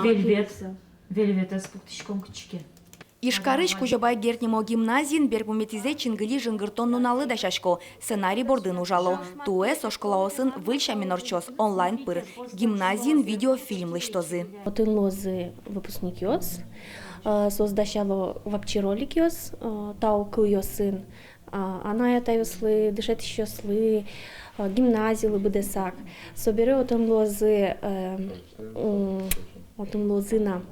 Вельвет аспуктичком кичке. Ишкарыш Кужабай Гертнемо гимназин бербуметизе чингили жынгыртон нуналы да шашко. Сценарий бордын ужало. Туэ сошколаосын выльша минорчос онлайн пыр. Гимназин видеофильм лыштозы. Отын лозы выпускник йос. Создащало вообще ролик йос. Таук йосын. Она это йослы, дышет еще слы. Гимназилы быдесак. Собере отын лозына.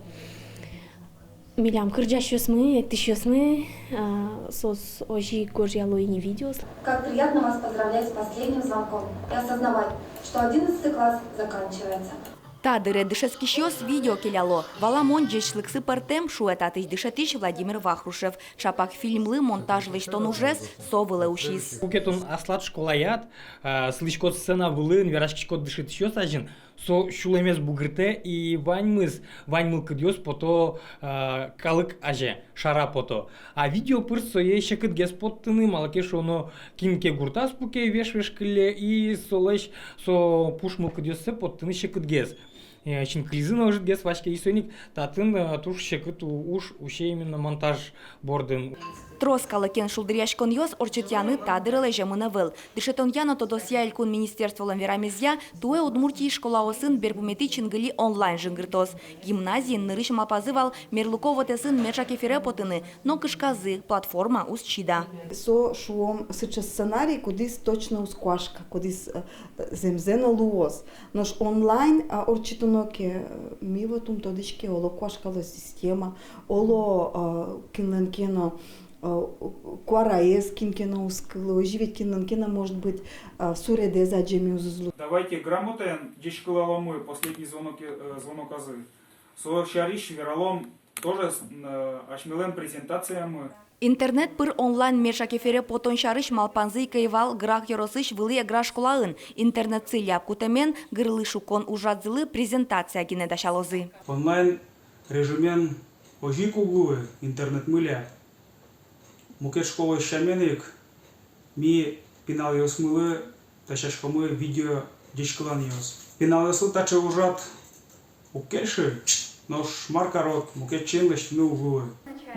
Милям кырджащосмы, эктищосмы, сос ожи горжиало и не видео. Как приятно вас поздравлять с последним звонком и осознавать, что 11 класс заканчивается. Тадыре дышескищос видео келяло. Валамон джешлыксы партем шуэтатыш дышетыш Владимир Вахрушев. Чапак фильмлы монтажлыш тон ужес совылы ушис. Букетон аслат школаят, слышкот сцена вылын, верашкишкот дышетыщос ажин. Со шулемес бугрте и ваньмыл кыдьос пото калык аже, шара пото. А видео пырс сое шекыт геспоттыны малакеш оно кинке гуртас пуке веш-вешкыле и солеш со пушмыл кыдьосы поттыны шекыт гез. Чин клизына ожит гез вашке и соник татын туш шекыт уш уше именно монтаж бордын. Троскалы кен шулдыряшкон йос орчетяны тадырылы жемына выл. Дышетон яно тодосья илькун министерстволан верамезья туэ Удмуртии школаосын бербумети чингыли онлайн жынгыртос. Гимназиин нырыш мапазывал Мерлукова тесын мержа кефире потыны, но кышказы платформа устчида. Со шуом сыча сценарий, кудис точно усквашка, кудис земзено луоз. Нош онлайн орчетоноке мивотум тодичке оло квашкало система, оло кинленкено Куараес кинкена ускыло, живет кинкена может быть суреде за джемиузузлу. Давайте грамотен, дешкалаламы, последний звонок азы. Со шариш вералом тоже ашмелен презентациями. Интернет пыр онлайн мешакефере потон шарыш малпанзы кайвал грах yorosыш вылы граш кулаын. Интернет цыляп кутемен гырлы шукон ужадзылы презентация гине дашалозы. Онлайн режимен ожику гуы интернет мыля. Мукет школа шаменик ми пинал йосмылы ташашкамы видео дешкалан йос. Пинал йосы тача ужат укеши, но шмаркарот мукет ченлыш мы угулы.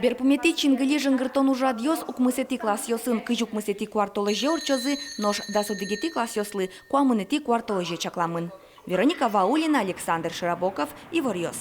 Берпумети чингыли жынгыртон ужат йос укмысети класс йосын кыжук мысети квартолы же орчозы, нож дасудыгети класс йослы куамынети квартолы же чакламын. Вероника Ваулина, Александр Широбоков, Ивор Йос.